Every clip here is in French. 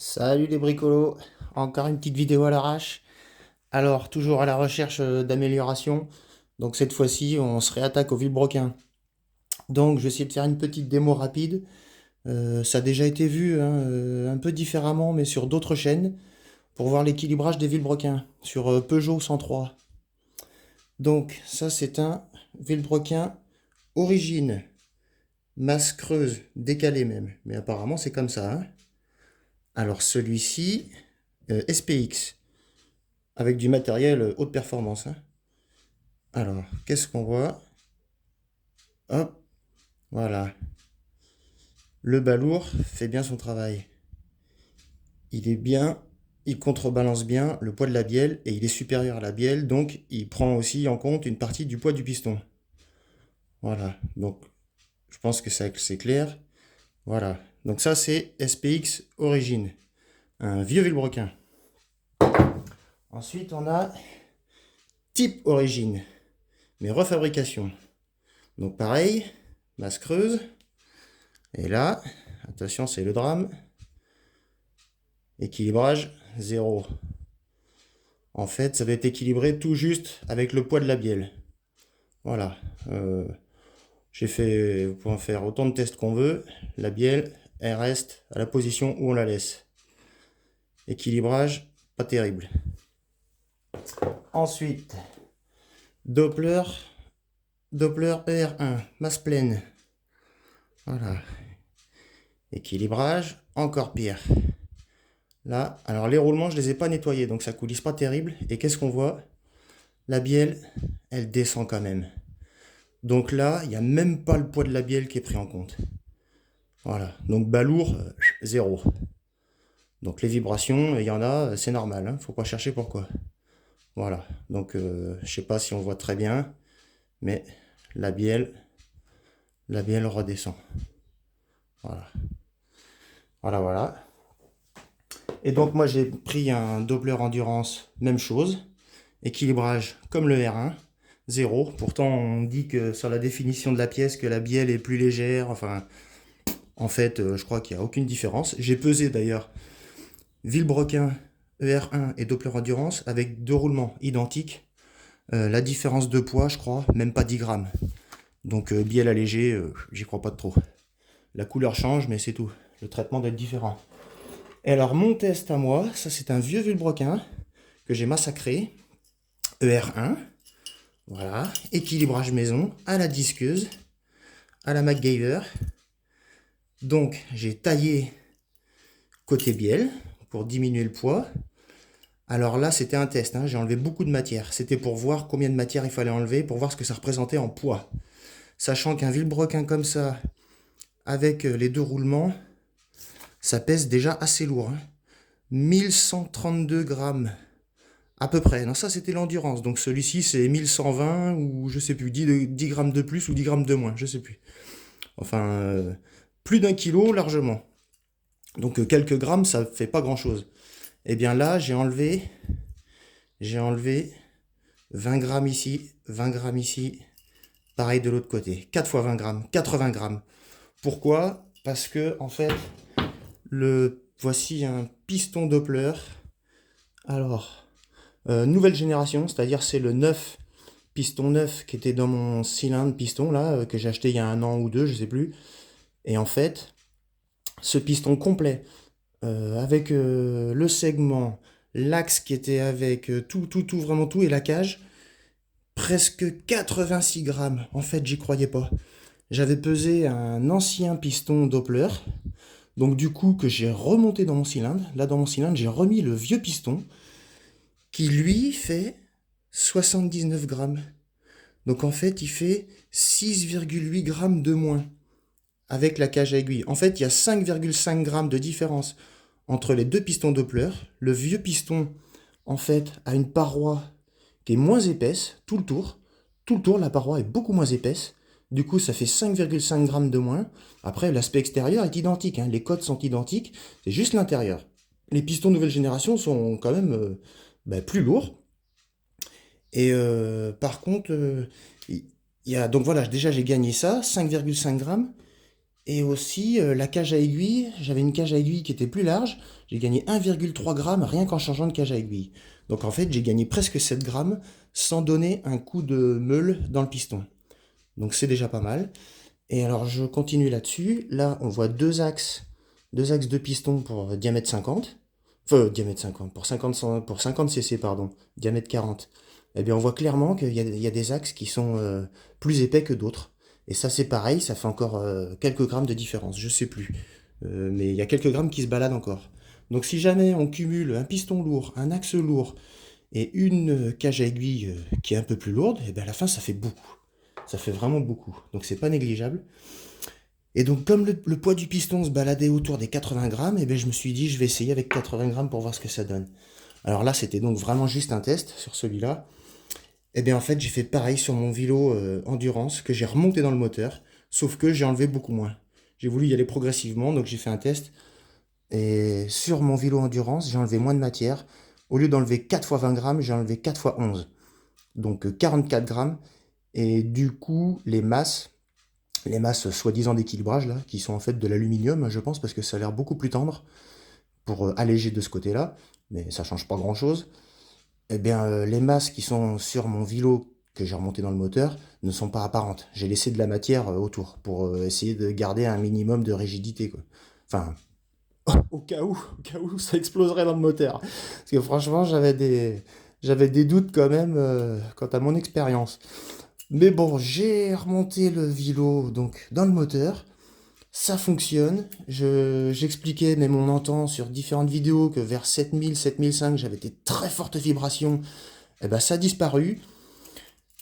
Salut les bricolos, encore une petite vidéo à l'arrache. Alors, toujours à la recherche d'amélioration. Donc cette fois-ci, on se réattaque au vilebrequin. Donc je vais essayer de faire une petite démo rapide. Ça a déjà été vu hein, un peu différemment, mais sur d'autres chaînes, pour voir l'équilibrage des vilebrequins, sur Peugeot 103. Donc ça c'est un vilebrequin origine, masse creuse, décalée même. Mais apparemment c'est comme ça, hein. Alors celui-ci, SPX. Avec du matériel haute performance, hein. Alors, qu'est-ce qu'on voit? Hop, voilà. Le balourd fait bien son travail. Il est bien, il contrebalance bien le poids de la bielle et il est supérieur à la bielle, donc il prend aussi en compte une partie du poids du piston. Voilà, donc je pense que c'est clair. Voilà, donc ça c'est SPX Origine, un vieux vilebrequin. Ensuite on a Type Origine, mais refabrication. Donc pareil, masse creuse. Et là, attention, c'est le drame. Équilibrage 0. En fait, ça va être équilibré tout juste avec le poids de la bielle. Voilà. Vous pouvez en faire autant de tests qu'on veut. La bielle, elle reste à la position où on la laisse. Équilibrage, pas terrible. Ensuite, Doppler, Doppler ER1, masse pleine. Voilà. Équilibrage, encore pire. Là, alors les roulements, je ne les ai pas nettoyés, donc ça coulisse pas terrible. Et qu'est-ce qu'on voit? La bielle, elle descend quand même. Donc là, il n'y a même pas le poids de la bielle qui est pris en compte. Voilà, donc balourd, 0. Donc les vibrations, il y en a, c'est normal, hein, faut pas chercher pourquoi. Voilà, donc je sais pas si on voit très bien, mais la bielle redescend. Voilà, voilà, voilà. Et donc moi j'ai pris un Doppler Endurance, même chose, équilibrage comme le R1, 0. Pourtant on dit que sur la définition de la pièce que la bielle est plus légère, enfin en fait je crois qu'il n'y a aucune différence. J'ai pesé d'ailleurs vilebrequin ER1 et Doppler Endurance avec deux roulements identiques. La différence de poids, je crois, même pas 10 grammes. Donc bielle allégée, j'y crois pas trop. La couleur change, mais c'est tout. Le traitement doit être différent. Et alors mon test à moi, ça c'est un vieux vilebrequin que j'ai massacré. ER1. Voilà. Équilibrage maison à la disqueuse, à la MacGyver. Donc j'ai taillé côté bielle pour diminuer le poids. Alors là, c'était un test, hein. J'ai enlevé beaucoup de matière. C'était pour voir combien de matière il fallait enlever, pour voir ce que ça représentait en poids. Sachant qu'un vilebrequin comme ça, avec les deux roulements, ça pèse déjà assez lourd, hein. 1132 grammes, à peu près. Non, ça c'était l'endurance. Donc celui-ci c'est 1120 ou je sais plus, 10 grammes de plus ou 10 grammes de moins, je sais plus. Enfin, plus d'un kilo largement. Donc quelques grammes, ça fait pas grand-chose. Et bien là, j'ai enlevé 20 grammes ici, 20 grammes ici, pareil de l'autre côté. 4 fois 20 grammes, 80 grammes. Pourquoi? Parce que, en fait, voici un piston Doppler. Alors, nouvelle génération, c'est-à-dire c'est le 9, piston 9 qui était dans mon cylindre piston, là, que j'ai acheté il y a un an ou deux, je sais plus. Et en fait, ce piston complet, avec le segment, l'axe qui était avec tout, vraiment tout, et la cage, presque 86 grammes. En fait, j'y croyais pas. J'avais pesé un ancien piston Doppler, donc du coup que j'ai remonté dans mon cylindre. Là dans mon cylindre, j'ai remis le vieux piston, qui lui fait 79 grammes. Donc en fait, il fait 6,8 grammes de moins avec la cage à aiguille. En fait, il y a 5,5 grammes de différence entre les deux pistons Doppler. Le vieux piston, en fait, a une paroi qui est moins épaisse tout le tour. Tout le tour, la paroi est beaucoup moins épaisse. Du coup, ça fait 5,5 grammes de moins. Après, l'aspect extérieur est identique, hein. Les codes sont identiques. C'est juste l'intérieur. Les pistons nouvelle génération sont quand même plus lourds. Et par contre, il y a, donc voilà, déjà j'ai gagné ça, 5,5 grammes. Et aussi la cage à aiguille, j'avais une cage à aiguille qui était plus large, j'ai gagné 1,3 g rien qu'en changeant de cage à aiguille. Donc en fait j'ai gagné presque 7 grammes sans donner un coup de meule dans le piston. Donc c'est déjà pas mal. Et alors je continue là-dessus. Là on voit deux axes de piston pour diamètre 50. Enfin diamètre 50, pour 50 cc pardon, diamètre 40. Eh bien on voit clairement qu'il y a des axes qui sont plus épais que d'autres. Et ça c'est pareil, ça fait encore quelques grammes de différence, je sais plus. Mais il y a quelques grammes qui se baladent encore. Donc si jamais on cumule un piston lourd, un axe lourd et une cage à aiguille qui est un peu plus lourde, et bien à la fin ça fait beaucoup. Ça fait vraiment beaucoup. Donc c'est pas négligeable. Et donc comme le poids du piston se baladait autour des 80 grammes, et bien je me suis dit je vais essayer avec 80 grammes pour voir ce que ça donne. Alors là c'était donc vraiment juste un test sur celui-là. Et bien en fait j'ai fait pareil sur mon vélo endurance que j'ai remonté dans le moteur, sauf que j'ai enlevé beaucoup moins. J'ai voulu y aller progressivement, donc j'ai fait un test. Et sur mon vélo endurance, j'ai enlevé moins de matière. Au lieu d'enlever 4 fois 20 grammes, j'ai enlevé 4 fois 11. Donc 44 grammes. Et du coup, les masses soi-disant d'équilibrage, là, qui sont en fait de l'aluminium, je pense, parce que ça a l'air beaucoup plus tendre pour alléger de ce côté-là, mais ça change pas grand-chose. Eh bien, les masses qui sont sur mon vélo que j'ai remonté dans le moteur ne sont pas apparentes. J'ai laissé de la matière autour pour essayer de garder un minimum de rigidité, quoi. Enfin, au cas où ça exploserait dans le moteur. Parce que franchement, j'avais des doutes quand même quant à mon expérience. Mais bon, j'ai remonté le vélo donc dans le moteur. Ça fonctionne. J'expliquais, même on entend sur différentes vidéos que vers 7000, 7005, j'avais des très fortes vibrations. Et ben ça a disparu.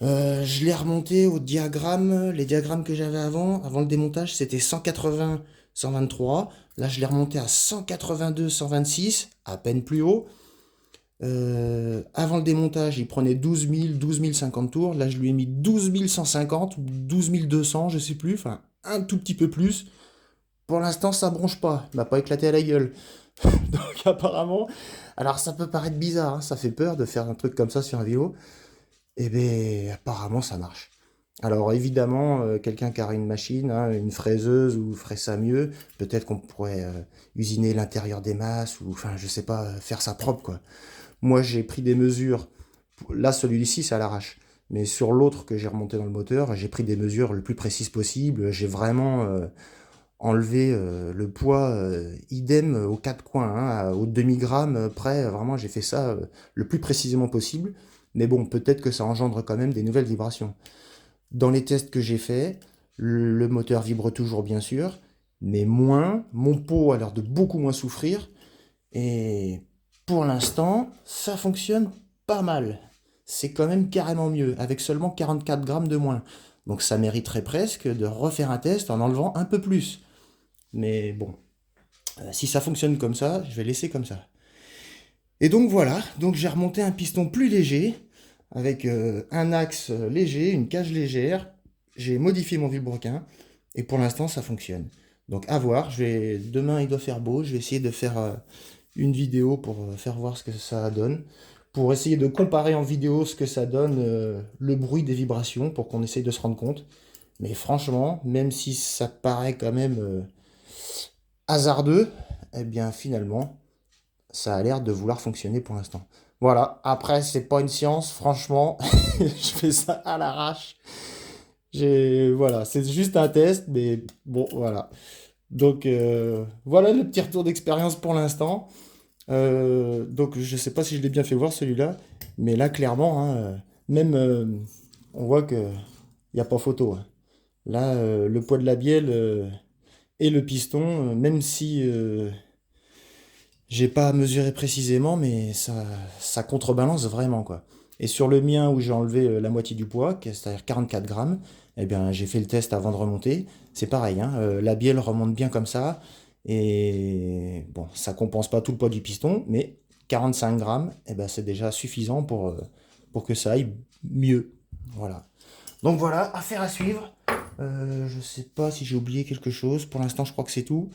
Je l'ai remonté au diagramme. Les diagrammes que j'avais avant le démontage, c'était 180, 123. Là, je l'ai remonté à 182, 126, à peine plus haut. Avant le démontage, il prenait 12 000, 12 050 tours. Là, je lui ai mis 12 150, 12 200, je sais plus. Enfin, un tout petit peu plus. Pour l'instant, ça bronche pas. Il m'a pas éclaté à la gueule. Donc, apparemment, alors ça peut paraître bizarre, hein, ça fait peur de faire un truc comme ça sur un vélo. Eh bien, apparemment, ça marche. Alors, évidemment, quelqu'un qui a une machine, hein, une fraiseuse, ou ferait ça mieux. Peut-être qu'on pourrait usiner l'intérieur des masses, ou, enfin, je sais pas, faire ça propre, quoi. Moi, j'ai pris des mesures. Là, celui-ci, c'est à l'arrache. Mais sur l'autre que j'ai remonté dans le moteur, j'ai pris des mesures le plus précises possible. J'ai vraiment enlevé le poids idem aux quatre coins, hein, au demi-gramme près. Vraiment, j'ai fait ça le plus précisément possible. Mais bon, peut-être que ça engendre quand même des nouvelles vibrations. Dans les tests que j'ai faits, le moteur vibre toujours, bien sûr, mais moins. Mon pot a l'air de beaucoup moins souffrir. Et pour l'instant, ça fonctionne pas mal. C'est quand même carrément mieux, avec seulement 44 grammes de moins. Donc ça mériterait presque de refaire un test en enlevant un peu plus. Mais bon, si ça fonctionne comme ça, je vais laisser comme ça. Et donc voilà, donc j'ai remonté un piston plus léger, avec un axe léger, une cage légère. J'ai modifié mon vilebrequin, et pour l'instant ça fonctionne. Donc à voir, demain il doit faire beau, je vais essayer de faire une vidéo pour faire voir ce que ça donne, pour essayer de comparer en vidéo ce que ça donne, le bruit des vibrations, pour qu'on essaye de se rendre compte. Mais franchement, même si ça paraît quand même hasardeux, eh bien finalement, ça a l'air de vouloir fonctionner pour l'instant. Voilà, après c'est pas une science, franchement, je fais ça à l'arrache. Voilà, c'est juste un test, mais bon, voilà. Donc voilà le petit retour d'expérience pour l'instant. Donc je sais pas si je l'ai bien fait voir celui-là, mais là clairement, hein, même on voit que y a pas photo, hein. Là, le poids de la bielle et le piston, même si j'ai pas mesuré précisément, mais ça contrebalance vraiment, quoi. Et sur le mien où j'ai enlevé la moitié du poids, c'est-à-dire 44 grammes, eh bien j'ai fait le test avant de remonter. C'est pareil, hein, la bielle remonte bien comme ça. Et bon, ça compense pas tout le poids du piston, mais 45 grammes, eh ben, c'est déjà suffisant pour que ça aille mieux. Voilà. Donc voilà, affaire à suivre. Je sais pas si j'ai oublié quelque chose. Pour l'instant, je crois que c'est tout.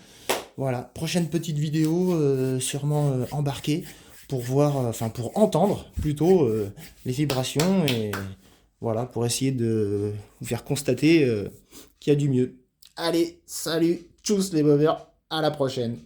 Voilà, prochaine petite vidéo, sûrement embarquée pour voir, enfin pour entendre plutôt les vibrations et voilà, pour essayer de vous faire constater qu'il y a du mieux. Allez, salut, tchuss les bovers, à la prochaine.